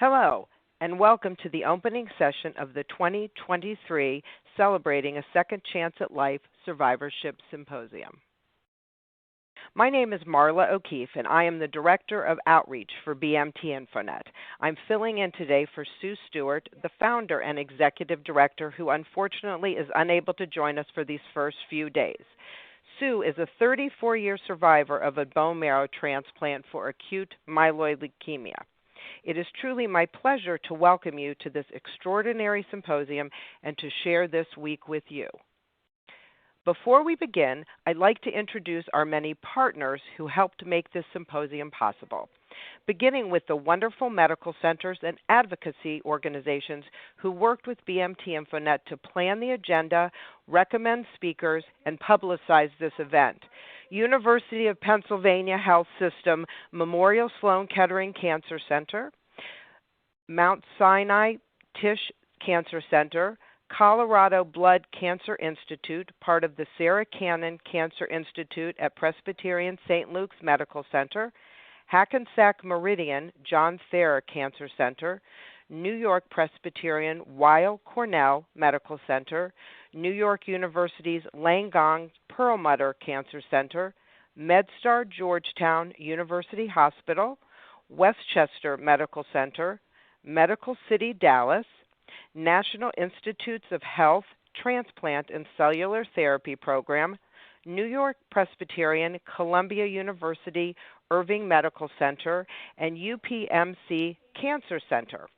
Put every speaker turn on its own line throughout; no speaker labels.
Hello, and welcome to the opening session of the 2023 Celebrating a Second Chance at Life Survivorship Symposium. My name is Marla O'Keefe, and I am the Director of Outreach for BMT InfoNet. I'm filling in today for Sue Stewart, the Founder and Executive Director, who unfortunately is unable to join us for these first few days. Sue is a 34-year survivor of a bone marrow transplant for acute myeloid leukemia. It is truly my pleasure to welcome you to this extraordinary symposium and to share this week with you. Before we begin, I'd like to introduce our many partners who helped make this symposium possible, beginning with the wonderful medical centers and advocacy organizations who worked with BMT InfoNet to plan the agenda, recommend speakers, and publicize this event. University of Pennsylvania Health System, Memorial Sloan Kettering Cancer Center, Mount Sinai Tisch Cancer Center, Colorado Blood Cancer Institute, part of the Sarah Cannon Cancer Institute at Presbyterian St. Luke's Medical Center, Hackensack Meridian John Thayer Cancer Center, New York Presbyterian Weill Cornell Medical Center, New York University's Langone Perlmutter Cancer Center, MedStar Georgetown University Hospital, Westchester Medical Center, Medical City Dallas, National Institutes of Health Transplant and Cellular Therapy Program, New York Presbyterian Columbia University Irving Medical Center, and UPMC Cancer Center.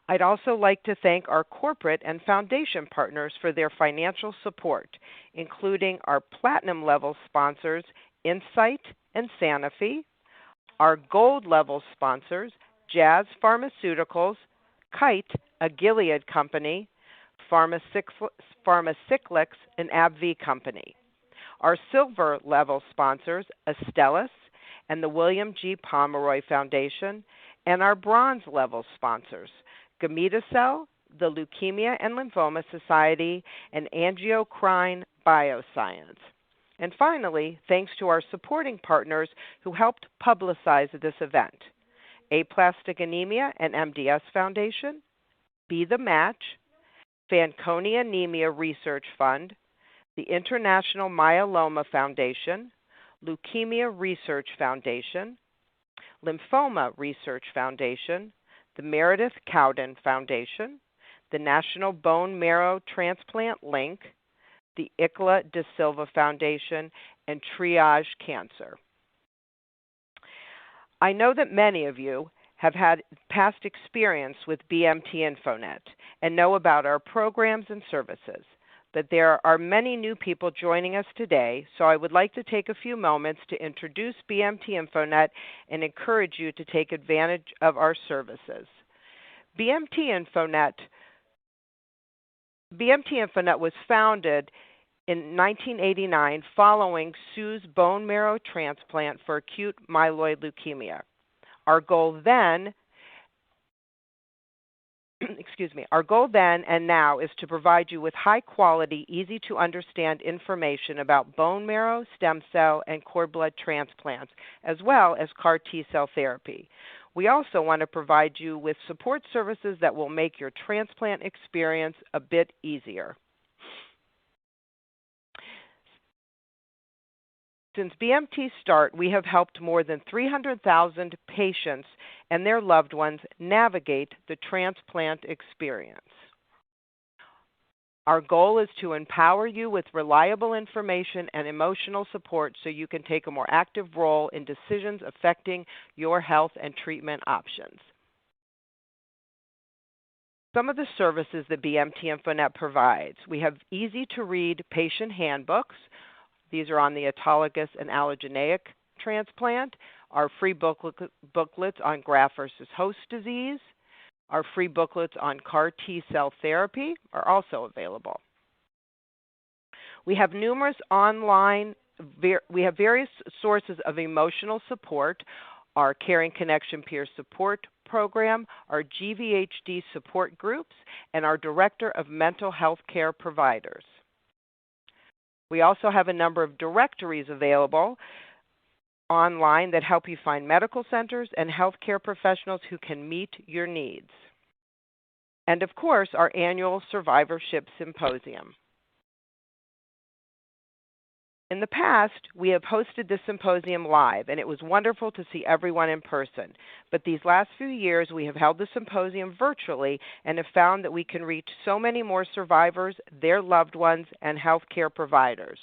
I'd also like to thank our corporate and foundation partners for their financial support, including our platinum level sponsors, Insight and Sanofi, our gold level sponsors, Jazz Pharmaceuticals, Kite, a Gilead company, Pharmacyclics, an AbbVie company. Our silver level sponsors, Astellas and the William G. Pomeroy Foundation, and our bronze level sponsors, GametaCell, the Leukemia and Lymphoma Society, and Angiocrine Bioscience. And finally, thanks to our supporting partners who helped publicize this event, Aplastic Anemia and MDS Foundation, Be the Match, Fanconi Anemia Research Fund, the International Myeloma Foundation, Leukemia Research Foundation, Lymphoma Research Foundation, the Meredith Cowden Foundation, the National Bone Marrow Transplant Link, the Icla de Silva Foundation, and Triage Cancer. I know that many of you have had past experience with BMT InfoNet and know about our programs and services, but there are many new people joining us today, so I would like to take a few moments to introduce BMT InfoNet and encourage you to take advantage of our services. BMT InfoNet was founded in 1989 following Sue's bone marrow transplant for acute myeloid leukemia. Our goal then and now is to provide you with high quality, easy to understand information about bone marrow, stem cell, and cord blood transplants, as well as CAR T-cell therapy. We also want to provide you with support services that will make your transplant experience a bit easier. Since BMT's start, we have helped more than 300,000 patients and their loved ones navigate the transplant experience. Our goal is to empower you with reliable information and emotional support so you can take a more active role in decisions affecting your health and treatment options. Some of the services that BMT InfoNet provides. We have easy-to-read patient handbooks. These are on the autologous and allogeneic transplant, our free booklets on graft versus host disease, our free booklets on CAR T-cell therapy are also available. We have numerous various sources of emotional support, our Caring Connection Peer Support Program, our GVHD support groups, and our Director of Mental Health Care Providers. We also have a number of directories available online that help you find medical centers and healthcare professionals who can meet your needs. And of course, our annual Survivorship Symposium. In the past, we have hosted this symposium live, and it was wonderful to see everyone in person. But these last few years, we have held the symposium virtually and have found that we can reach so many more survivors, their loved ones, and healthcare providers.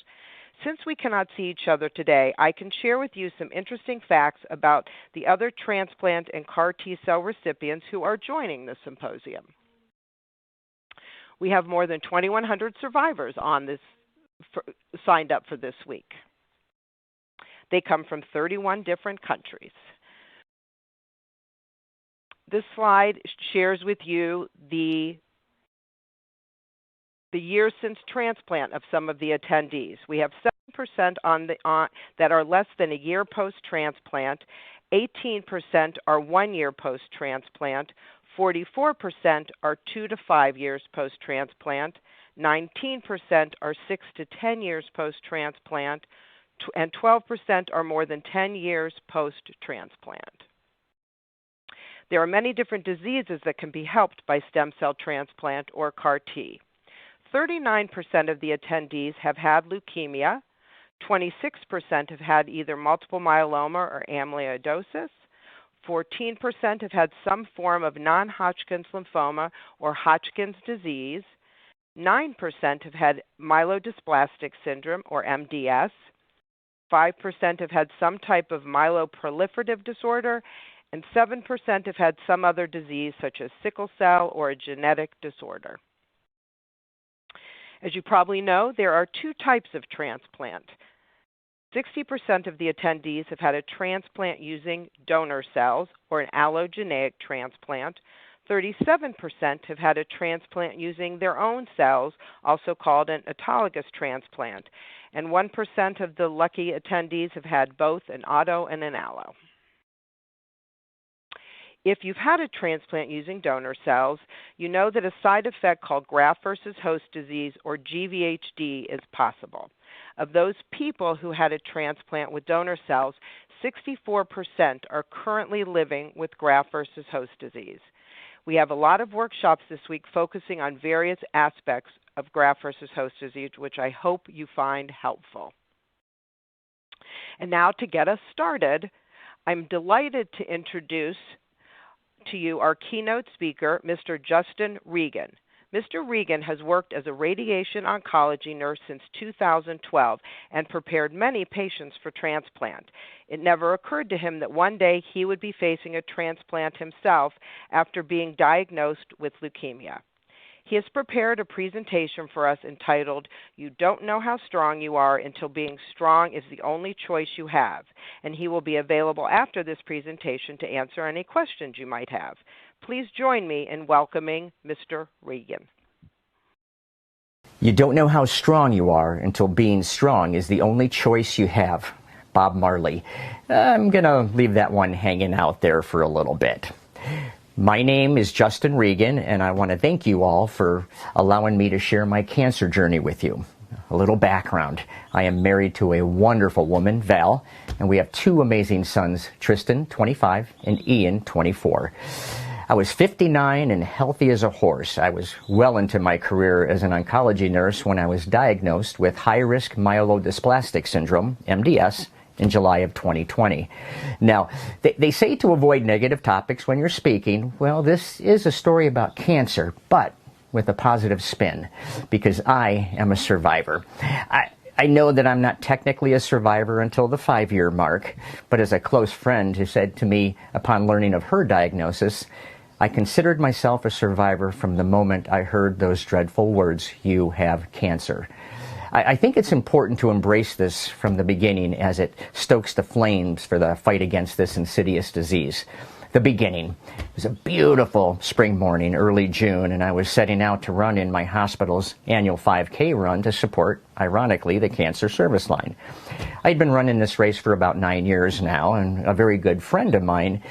Since we cannot see each other today, I can share with you some interesting facts about the other transplant and CAR T-cell recipients who are joining the symposium. We have more than 2,100 survivors on this signed up for this week. They come from 31 different countries. This slide shares with you the years since transplant of some of the attendees. We have 7% that are less than a year post-transplant, 18% are 1 year post-transplant, 44% are 2 to 5 years post-transplant, 19% are 6 to 10 years post-transplant, and 12% are more than 10 years post-transplant. There are many different diseases that can be helped by stem cell transplant or CAR T. 39% of the attendees have had leukemia, 26% have had either multiple myeloma or amyloidosis, 14% have had some form of non-Hodgkin's lymphoma or Hodgkin's disease, 9% have had myelodysplastic syndrome or MDS, 5% have had some type of myeloproliferative disorder, and 7% have had some other disease such as sickle cell or a genetic disorder. As you probably know, there are two types of transplant. 60% of the attendees have had a transplant using donor cells or an allogeneic transplant. 37% have had a transplant using their own cells, also called an autologous transplant. And 1% of the lucky attendees have had both an auto and an allo. If you've had a transplant using donor cells, you know that a side effect called graft versus host disease, or GVHD, is possible. Of those people who had a transplant with donor cells, 64% are currently living with graft versus host disease. We have a lot of workshops this week focusing on various aspects of graft versus host disease, which I hope you find helpful. And now to get us started, I'm delighted to introduce to you our keynote speaker, Mr. Justin Regan. Mr. Regan has worked as a radiation oncology nurse since 2012 and prepared many patients for transplant. It never occurred to him that one day he would be facing a transplant himself after being diagnosed with leukemia. He has prepared a presentation for us entitled, "You Don't Know How Strong You Are Until Being Strong is the Only Choice You Have," and he will be available after this presentation to answer any questions you might have. Please join me in welcoming Mr. Regan.
You don't know how strong you are until being strong is the only choice you have. Bob Marley. I'm going to leave that one hanging out there for a little bit. My name is Justin Regan, and I want to thank you all for allowing me to share my cancer journey with you. A little background. I am married to a wonderful woman, Val, and we have two amazing sons, Tristan, 25, and Ian, 24. I was 59 and healthy as a horse. I was well into my career as an oncology nurse when I was diagnosed with high-risk myelodysplastic syndrome, MDS, in July of 2020. Now, they say to avoid negative topics when you're speaking. Well, this is a story about cancer, but with a positive spin, because I am a survivor. I know that I'm not technically a survivor until the 5-year mark, but as a close friend who said to me upon learning of her diagnosis, I considered myself a survivor from the moment I heard those dreadful words, "You have cancer." I think it's important to embrace this from the beginning as it stokes the flames for the fight against this insidious disease. The beginning. It was a beautiful spring morning, early June, and I was setting out to run in my hospital's annual 5K run to support, ironically, the cancer service line. I'd been running this race for about 9 years now, and a very good friend of mine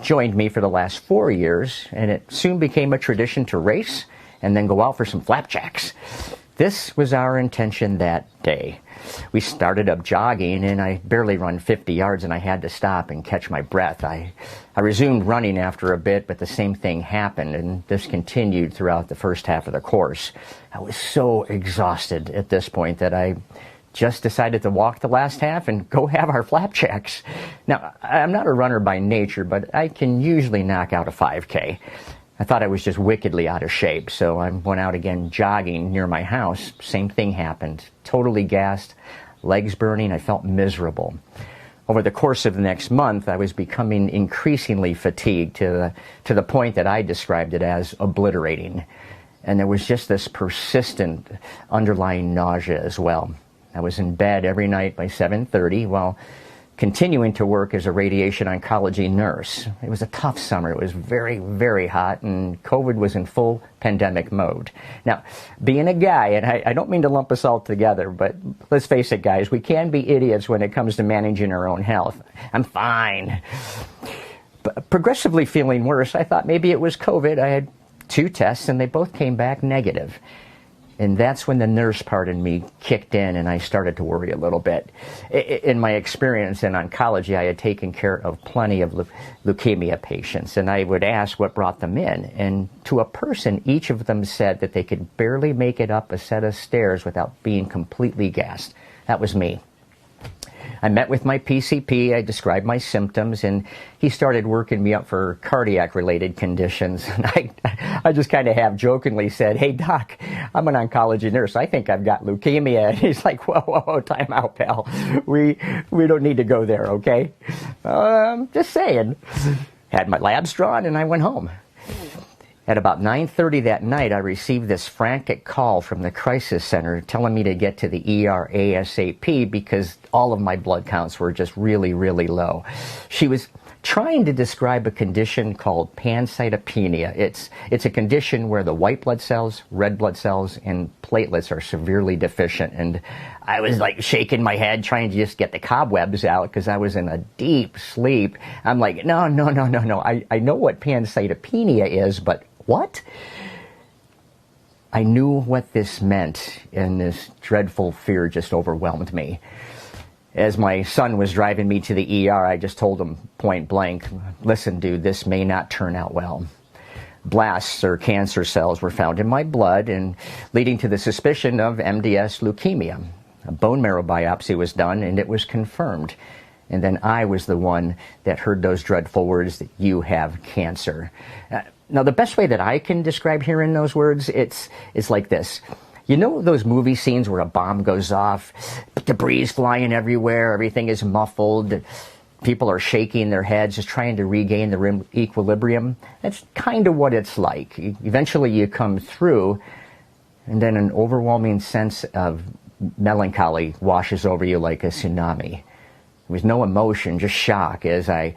joined me for the last 4 years, and it soon became a tradition to race and then go out for some flapjacks. This was our intention that day. We started up jogging, and I barely run 50 yards, and I had to stop and catch my breath. I resumed running after a bit, but the same thing happened, and this continued throughout the first half of the course. I was so exhausted at this point that I just decided to walk the last half and go have our flapjacks. Now, I'm not a runner by nature, but I can usually knock out a 5K. I thought I was just wickedly out of shape, so I went out again jogging near my house. Same thing happened. Totally gassed, legs burning. I felt miserable. Over the course of the next month, I was becoming increasingly fatigued to the point that I described it as obliterating. And there was just this persistent underlying nausea as well. I was in bed every night by 7:30 while continuing to work as a radiation oncology nurse. It was a tough summer. It was very, very hot, and COVID was in full pandemic mode. Now, being a guy, and I don't mean to lump us all together, but let's face it, guys, we can be idiots when it comes to managing our own health. I'm fine. But progressively feeling worse, I thought maybe it was COVID. I had 2 tests, and they both came back negative. And that's when the nurse part in me kicked in, and I started to worry a little bit. In my experience in oncology, I had taken care of plenty of leukemia patients, and I would ask what brought them in. And to a person, each of them said that they could barely make it up a set of stairs without being completely gassed. That was me. I met with my PCP, I described my symptoms, and he started working me up for cardiac-related conditions. And I just kind of half-jokingly said, "Hey, doc, I'm an oncology nurse. I think I've got leukemia." And he's like, whoa, time out, pal. We don't need to go there, okay? Just saying. Had my labs drawn, and I went home. At about 9:30 that night, I received this frantic call from the crisis center telling me to get to the ER ASAP because all of my blood counts were just really, really low. She was trying to describe a condition called pancytopenia. It's a condition where the white blood cells, red blood cells, and platelets are severely deficient. And I was like shaking my head, trying to just get the cobwebs out because I was in a deep sleep. I'm like, no. I know what pancytopenia is, but what? I knew what this meant, and this dreadful fear just overwhelmed me. As my son was driving me to the ER, I just told him point blank, "Listen, dude, this may not turn out well." Blasts or cancer cells were found in my blood, and leading to the suspicion of MDS leukemia. A bone marrow biopsy was done, and it was confirmed. And then I was the one that heard those dreadful words that you have cancer. Now, the best way that I can describe hearing those words, it's like this. You know those movie scenes where a bomb goes off, debris is flying everywhere, everything is muffled, people are shaking their heads, just trying to regain their equilibrium? That's kind of what it's like. Eventually you come through, and then an overwhelming sense of melancholy washes over you like a tsunami. There was no emotion, just shock as I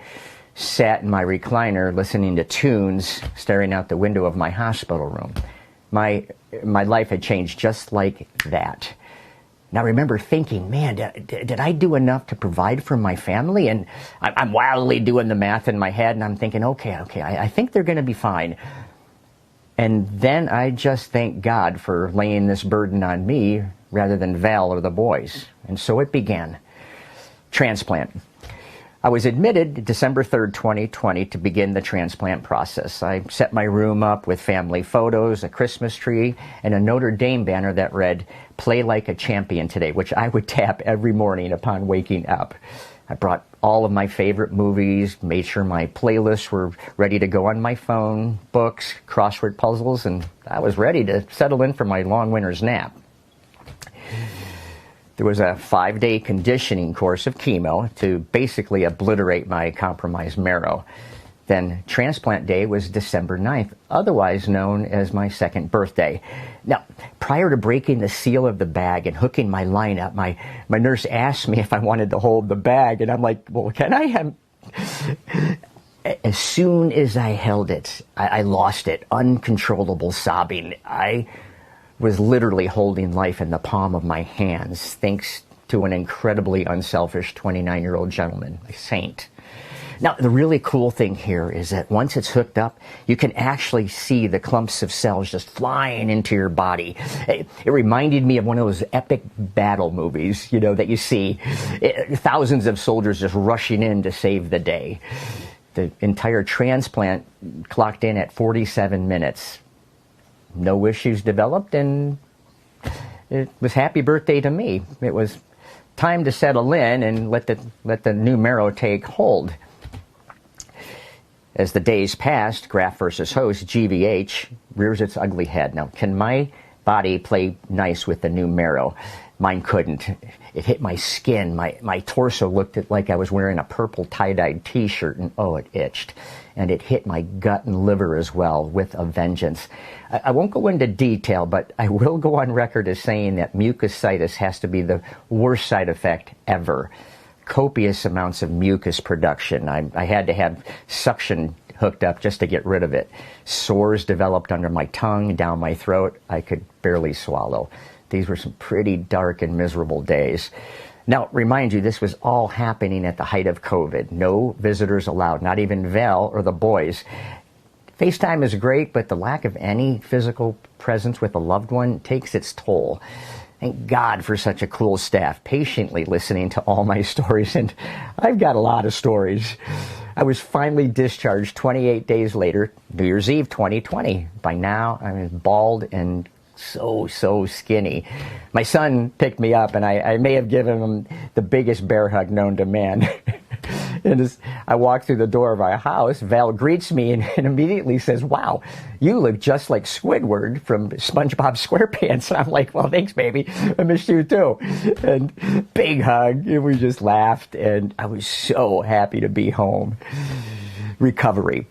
sat in my recliner listening to tunes, staring out the window of my hospital room. My life had changed just like that. Now I remember thinking, man, did I do enough to provide for my family? And I'm wildly doing the math in my head, and I'm thinking, okay, I think they're going to be fine. And then I just thank God for laying this burden on me rather than Val or the boys. And so it began. Transplant. I was admitted December 3rd, 2020 to begin the transplant process. I set my room up with family photos, a Christmas tree, and a Notre Dame banner that read, "Play like a champion today," which I would tap every morning upon waking up. I brought all of my favorite movies, made sure my playlists were ready to go on my phone, books, crossword puzzles, and I was ready to settle in for my long winter's nap. There was a 5-day conditioning course of chemo to basically obliterate my compromised marrow. Then transplant day was December 9th, otherwise known as my second birthday. Now, prior to breaking the seal of the bag and hooking my line up, my nurse asked me if I wanted to hold the bag, and I'm like, well, can I have... As soon as I held it, I lost it, uncontrollable sobbing. I was literally holding life in the palm of my hands, thanks to an incredibly unselfish 29-year-old gentleman, a saint. Now, the really cool thing here is that once it's hooked up, you can actually see the clumps of cells just flying into your body. It reminded me of one of those epic battle movies, that you see. Thousands of soldiers just rushing in to save the day. The entire transplant clocked in at 47 minutes. No issues developed, and it was happy birthday to me. It was time to settle in and let the new marrow take hold. As the days passed, graft versus host, GVH, rears its ugly head. Now, can my body play nice with the new marrow? Mine couldn't. It hit my skin. My torso looked like I was wearing a purple tie-dyed t-shirt, and it itched. And it hit my gut and liver as well with a vengeance. I won't go into detail, but I will go on record as saying that mucositis has to be the worst side effect ever. Copious amounts of mucus production. I had to have suction hooked up just to get rid of it. Sores developed under my tongue, down my throat. I could barely swallow. These were some pretty dark and miserable days. Now, remind you, this was all happening at the height of COVID. No visitors allowed, not even Val or the boys. FaceTime is great, but the lack of any physical presence with a loved one takes its toll. Thank God for such a cool staff, patiently listening to all my stories, and I've got a lot of stories. I was finally discharged 28 days later, New Year's Eve 2020. By now, I'm bald and so skinny. My son picked me up, and I may have given him the biggest bear hug known to man. And as I walk through the door of our house, Val greets me and immediately says, "Wow, you look just like Squidward from SpongeBob SquarePants." And I'm like, "Well, thanks, baby. I missed you too." And big hug, and we just laughed, and I was so happy to be home. Recovery.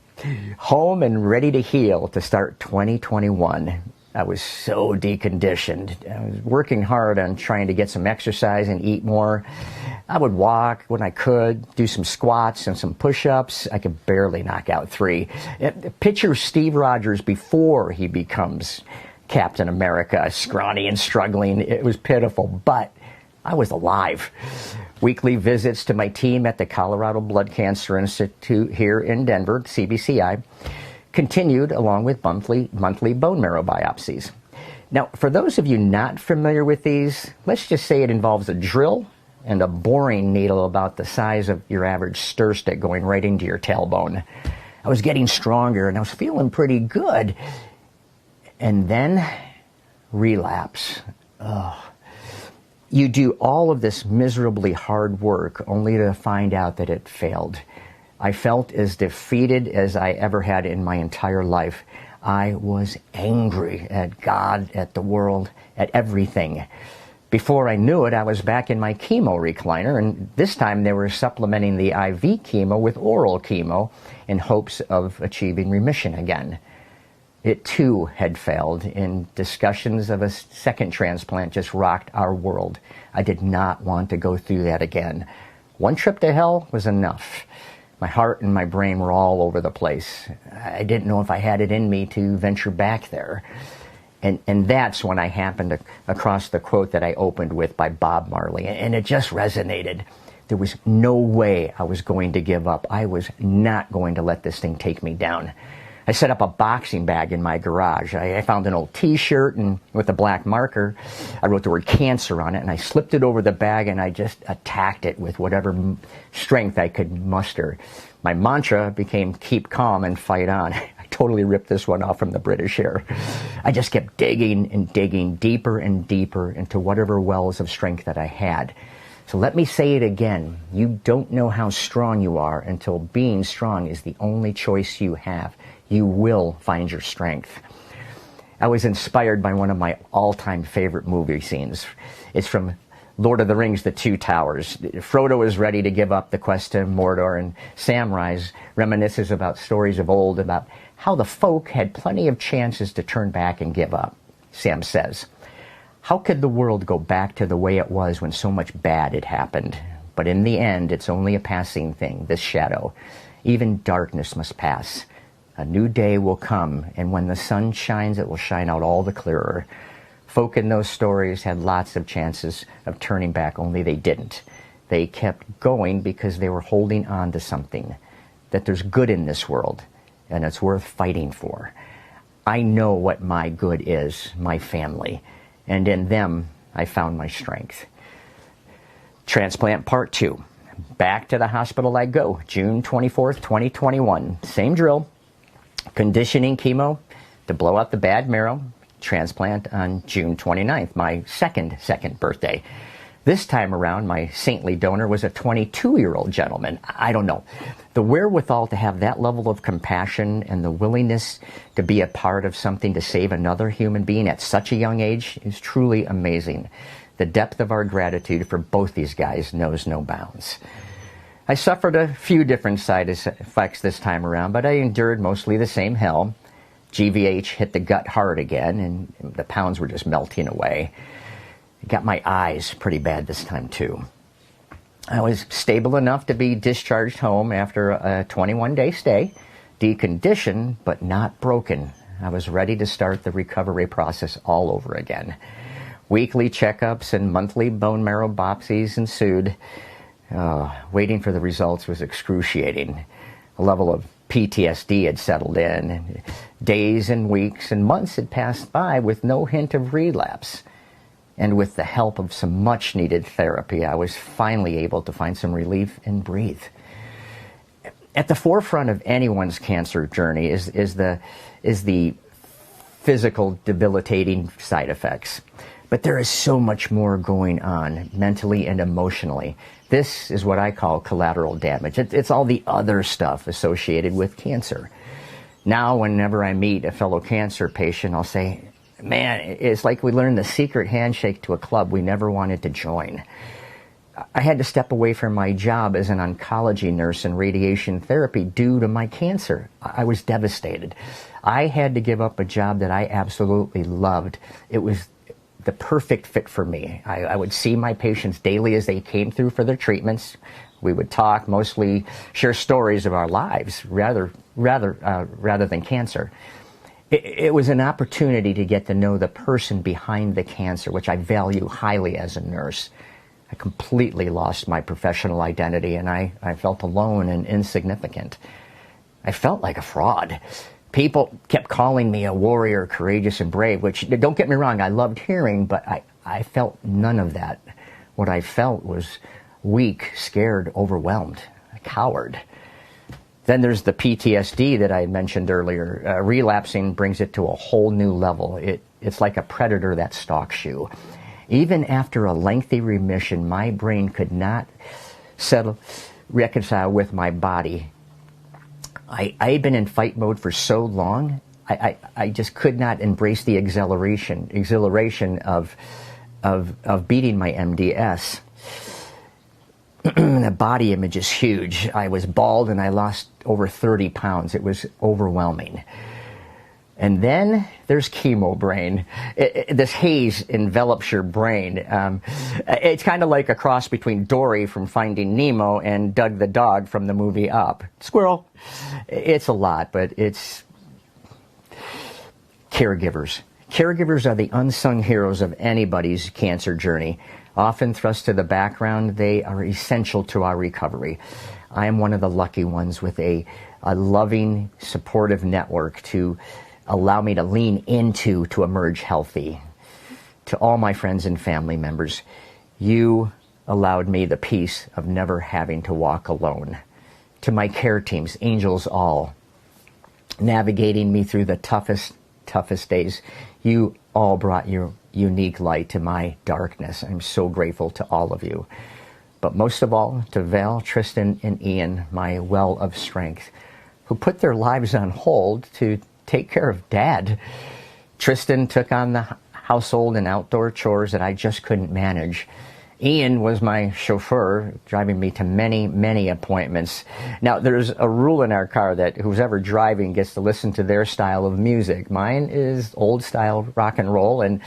Home and ready to heal to start 2021. I was so deconditioned. I was working hard on trying to get some exercise and eat more. I would walk when I could, do some squats and some push-ups. I could barely knock out 3. Picture Steve Rogers before he becomes Captain America, scrawny and struggling. It was pitiful, but I was alive. Weekly visits to my team at the Colorado Blood Cancer Institute here in Denver, CBCI, continued along with monthly bone marrow biopsies. Now, for those of you not familiar with these, let's just say it involves a drill and a boring needle about the size of your average stir stick going right into your tailbone. I was getting stronger and I was feeling pretty good. And then relapse. You do all of this miserably hard work only to find out that it failed. I felt as defeated as I ever had in my entire life. I was angry at God, at the world, at everything. Before I knew it, I was back in my chemo recliner, and this time they were supplementing the IV chemo with oral chemo in hopes of achieving remission again. It too had failed, and discussions of a second transplant just rocked our world. I did not want to go through that again. One trip to hell was enough. My heart and my brain were all over the place. I didn't know if I had it in me to venture back there. And that's when I happened across the quote that I opened with by Bob Marley, and it just resonated. There was no way I was going to give up. I was not going to let this thing take me down. I set up a boxing bag in my garage. I found an old t-shirt, and with a black marker, I wrote the word cancer on it, and I slipped it over the bag, and I just attacked it with whatever strength I could muster. My mantra became keep calm and fight on. I totally ripped this one off from the British here. I just kept digging and digging deeper and deeper into whatever wells of strength that I had. So let me say it again. You don't know how strong you are until being strong is the only choice you have. You will find your strength. I was inspired by one of my all-time favorite movie scenes. It's from Lord of the Rings, The Two Towers. Frodo is ready to give up the quest to Mordor, and Samwise reminisces about stories of old about how the folk had plenty of chances to turn back and give up. Sam says, "How could the world go back to the way it was when so much bad had happened? But in the end, it's only a passing thing, this shadow. Even darkness must pass. A new day will come, and when the sun shines, it will shine out all the clearer." Folk in those stories had lots of chances of turning back, only they didn't. They kept going because they were holding on to something. that there's good in this world, and it's worth fighting for. I know what my good is, my family, and in them I found my strength. Transplant Part 2. Back to the hospital I go, June 24th, 2021. Same drill. Conditioning chemo to blow out the bad marrow. Transplant on June 29th, my second birthday. This time around, my saintly donor was a 22-year-old gentleman. I don't know. The wherewithal to have that level of compassion and the willingness to be a part of something to save another human being at such a young age is truly amazing. The depth of our gratitude for both these guys knows no bounds. I suffered a few different side effects this time around, but I endured mostly the same hell. GVH hit the gut hard again, and the pounds were just melting away. It got my eyes pretty bad this time, too. I was stable enough to be discharged home after a 21-day stay, deconditioned but not broken. I was ready to start the recovery process all over again. Weekly checkups and monthly bone marrow biopsies ensued. Waiting for the results was excruciating. A level of PTSD had settled in. Days and weeks and months had passed by with no hint of relapse. And with the help of some much-needed therapy, I was finally able to find some relief and breathe. At the forefront of anyone's cancer journey is the physical debilitating side effects. But there is so much more going on mentally and emotionally. This is what I call collateral damage. It's all the other stuff associated with cancer. Now, whenever I meet a fellow cancer patient, I'll say, man, it's like we learned the secret handshake to a club we never wanted to join. I had to step away from my job as an oncology nurse in radiation therapy due to my cancer. I was devastated. I had to give up a job that I absolutely loved. It was the perfect fit for me. I would see my patients daily as they came through for their treatments. We would talk, mostly share stories of our lives rather than cancer. It was an opportunity to get to know the person behind the cancer, which I value highly as a nurse. I completely lost my professional identity, and I felt alone and insignificant. I felt like a fraud. People kept calling me a warrior, courageous and brave, which, don't get me wrong, I loved hearing, but I felt none of that. What I felt was weak, scared, overwhelmed, a coward. Then there's the PTSD that I had mentioned earlier. Relapsing brings it to a whole new level. It's like a predator that stalks you. Even after a lengthy remission, my brain could not reconcile with my body. I had been in fight mode for so long, I just could not embrace the exhilaration of beating my MDS. The body image is huge. I was bald and I lost over 30 pounds. It was overwhelming. And then there's chemo brain. This haze envelops your brain. It's kind of like a cross between Dory from Finding Nemo and Doug the dog from the movie Up. Squirrel. It's a lot, but it's caregivers. Caregivers are the unsung heroes of anybody's cancer journey. Often thrust to the background, they are essential to our recovery. I am one of the lucky ones with a loving, supportive network to allow me to lean into to emerge healthy. To all my friends and family members, you allowed me the peace of never having to walk alone. To my care teams, angels all, navigating me through the toughest days, you all brought your unique light to my darkness. I'm so grateful to all of you. But most of all, to Val, Tristan, and Ian, my well of strength, who put their lives on hold to take care of Dad. Tristan took on the household and outdoor chores that I just couldn't manage. Ian was my chauffeur, driving me to many, many appointments. Now, there's a rule in our car that who's ever driving gets to listen to their style of music. Mine is old-style rock and roll and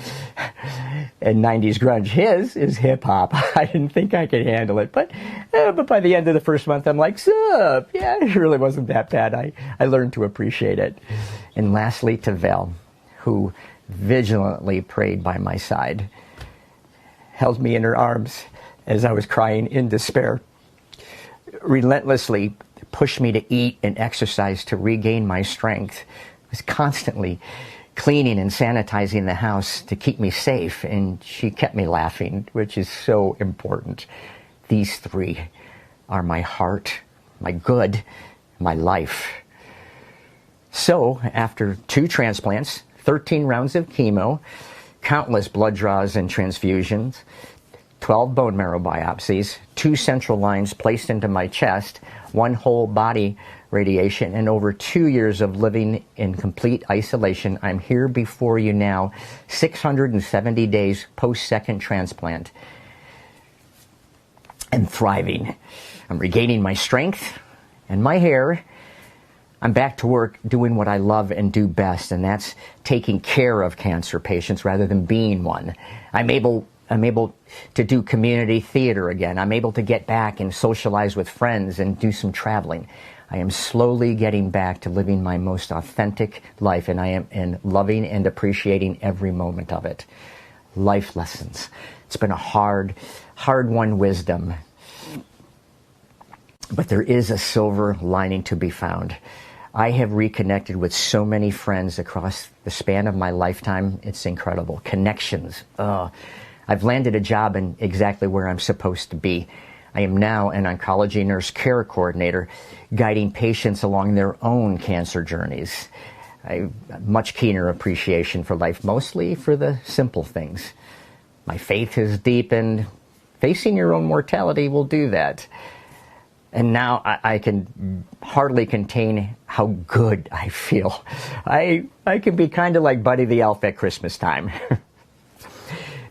90s grunge. His is hip-hop. I didn't think I could handle it, but by the end of the first month, I'm like, sup? Yeah, it really wasn't that bad. I learned to appreciate it. And lastly, to Val, who vigilantly prayed by my side, held me in her arms as I was crying in despair, relentlessly pushed me to eat and exercise to regain my strength. I was constantly cleaning and sanitizing the house to keep me safe, and she kept me laughing, which is so important. These three are my heart, my good, my life. So, after 2 transplants, 13 rounds of chemo, countless blood draws and transfusions, 12 bone marrow biopsies, 2 central lines placed into my chest, 1 whole body radiation, and over 2 years of living in complete isolation, I'm here before you now, 670 days post-second transplant, and thriving. I'm regaining my strength and my hair. I'm back to work doing what I love and do best, and that's taking care of cancer patients rather than being one. I'm able to do community theater again. I'm able to get back and socialize with friends and do some traveling. I am slowly getting back to living my most authentic life, and I am loving and appreciating every moment of it. Life lessons. It's been a hard-won wisdom, but there is a silver lining to be found. I have reconnected with so many friends across the span of my lifetime. It's incredible. Connections. I've landed a job in exactly where I'm supposed to be. I am now an oncology nurse care coordinator, guiding patients along their own cancer journeys. I have much keener appreciation for life, mostly for the simple things. My faith has deepened. Facing your own mortality will do that. And now I can hardly contain how good I feel. I can be kind of like Buddy the Elf at Christmas time.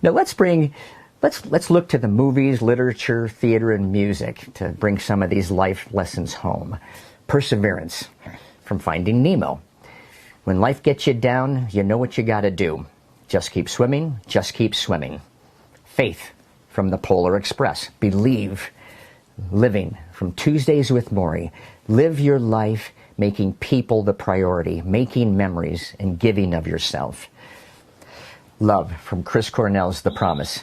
Now let's look to the movies, literature, theater, and music to bring some of these life lessons home. Perseverance, from Finding Nemo. When life gets you down, you know what you gotta do. Just keep swimming, just keep swimming. Faith, from the Polar Express. Believe. Living, from Tuesdays with Maury. Live your life making people the priority, making memories, and giving of yourself. Love, from Chris Cornell's The Promise.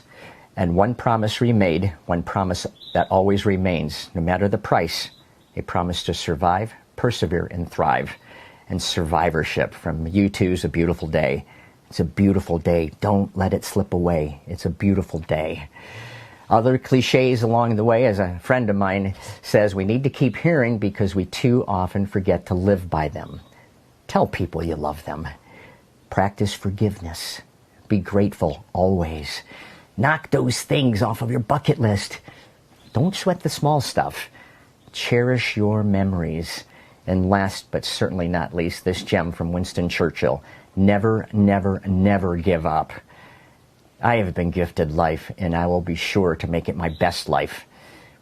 And one promise remade, one promise that always remains, no matter the price, a promise to survive, persevere, and thrive. And Survivorship, from U2's A Beautiful Day. It's a beautiful day. Don't let it slip away. It's a beautiful day. Other cliches along the way, as a friend of mine says, we need to keep hearing because we too often forget to live by them. Tell people you love them. Practice forgiveness. Be grateful always. Knock those things off of your bucket list. Don't sweat the small stuff. Cherish your memories. And last but certainly not least, this gem from Winston Churchill. Never, never, never give up. I have been gifted life, and I will be sure to make it my best life.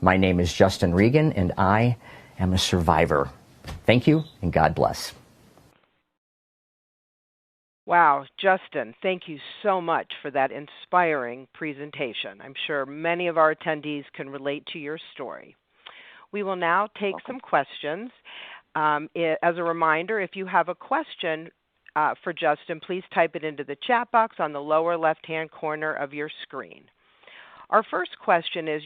My name is Justin Regan, and I am a survivor. Thank you, and God bless.
Wow, Justin, thank you so much for that inspiring presentation. I'm sure many of our attendees can relate to your story. We will now take some questions. As a reminder, if you have a question for Justin, please type it into the chat box on the lower left-hand corner of your screen. Our first question is,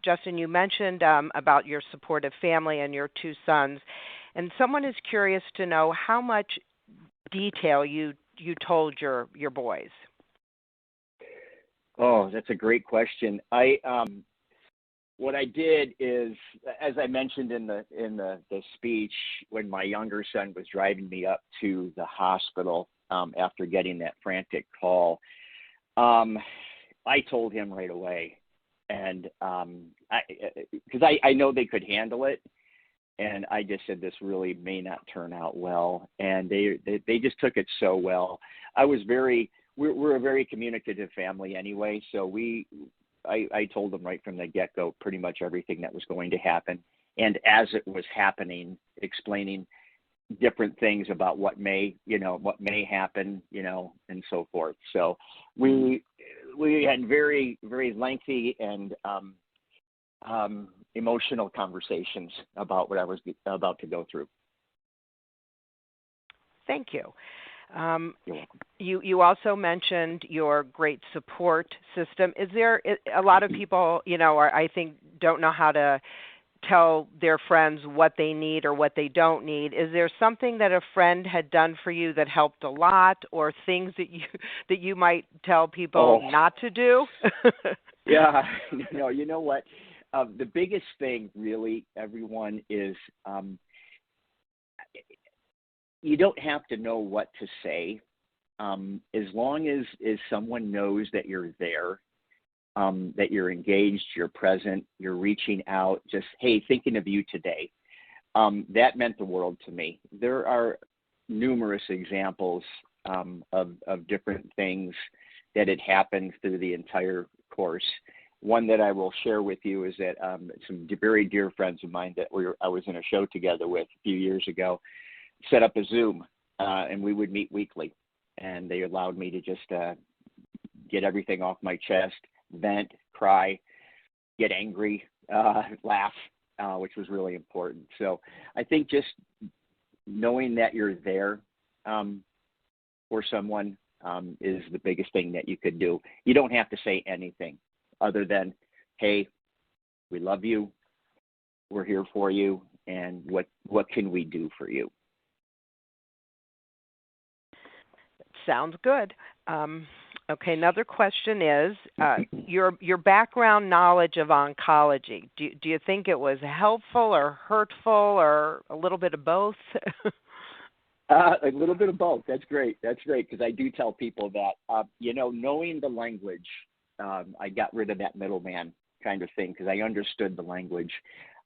Justin, you mentioned about your supportive family and your 2 sons, and someone is curious to know how much detail you told your boys.
Oh, that's a great question. What I did is, as I mentioned in the speech, when my younger son was driving me up to the hospital after getting that frantic call, I told him right away, and because I know they could handle it, and I just said this really may not turn out well, and they just took it so well. We're a very communicative family anyway, so I told them right from the get-go pretty much everything that was going to happen. And as it was happening, explaining different things about what may happen, and so forth. So we had very, very lengthy and emotional conversations about what I was about to go through.
Thank you. You also mentioned your great support system. Is there a lot of people, I think, don't know how to tell their friends what they need or what they don't need. Is there something that a friend had done for you that helped a lot, or things that you might tell people not to do?
Yeah, no, you know what? The biggest thing, really, everyone, is you don't have to know what to say. As long as someone knows that you're there, that you're engaged, you're present, you're reaching out, just, hey, thinking of you today. That meant the world to me. There are numerous examples of different things that had happened through the entire course. One that I will share with you is that some very dear friends of mine that I was in a show together with a few years ago set up a Zoom, and we would meet weekly. And they allowed me to just get everything off my chest, vent, cry, get angry, laugh, which was really important. So I think just knowing that you're there for someone is the biggest thing that you could do. You don't have to say anything other than, hey, we love you, we're here for you, and what can we do for you?
Sounds good. Okay, another question is your background knowledge of oncology. Do you think it was helpful or hurtful or a little bit of both?
A little bit of both. That's great. That's great, because I do tell people that, knowing the language, I got rid of that middleman kind of thing, because I understood the language.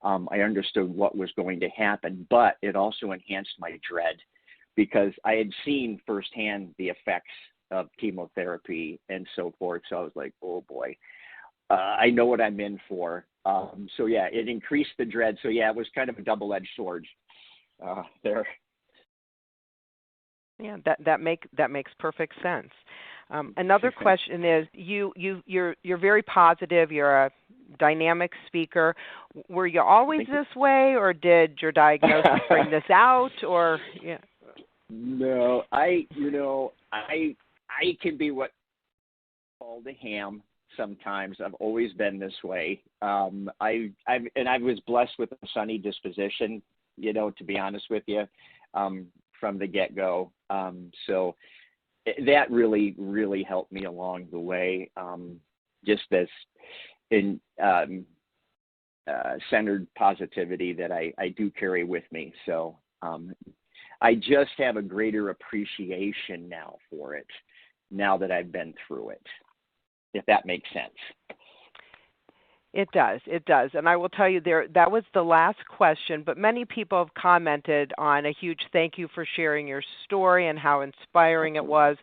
I understood what was going to happen, but it also enhanced my dread, because I had seen firsthand the effects of chemotherapy and so forth. So I was like, oh boy, I know what I'm in for. So yeah, it increased the dread. So yeah, it was kind of a double-edged sword there.
Yeah, that makes perfect sense. Another question is you're very positive. You're a dynamic speaker. Were you always this way, or did your diagnosis bring this out? Or yeah.
No, I can be what called a ham sometimes. I've always been this way. I was blessed with a sunny disposition, to be honest with you, from the get-go. So that really, really helped me along the way. Just this in centered positivity that I do carry with me. So I just have a greater appreciation now for it, now that I've been through it, if that makes sense.
It does. And I will tell you, that was the last question, but many people have commented on a huge thank you for sharing your story and how inspiring it was.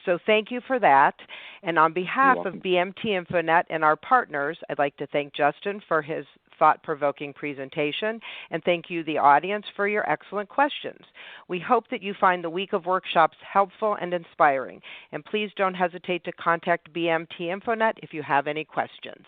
So thank you for that. And on behalf of BMT InfoNet and our partners, I'd like to thank Justin for his thought-provoking presentation, and thank you, the audience, for your excellent questions. We hope that you find the week of workshops helpful and inspiring. And please don't hesitate to contact BMT InfoNet if you have any questions.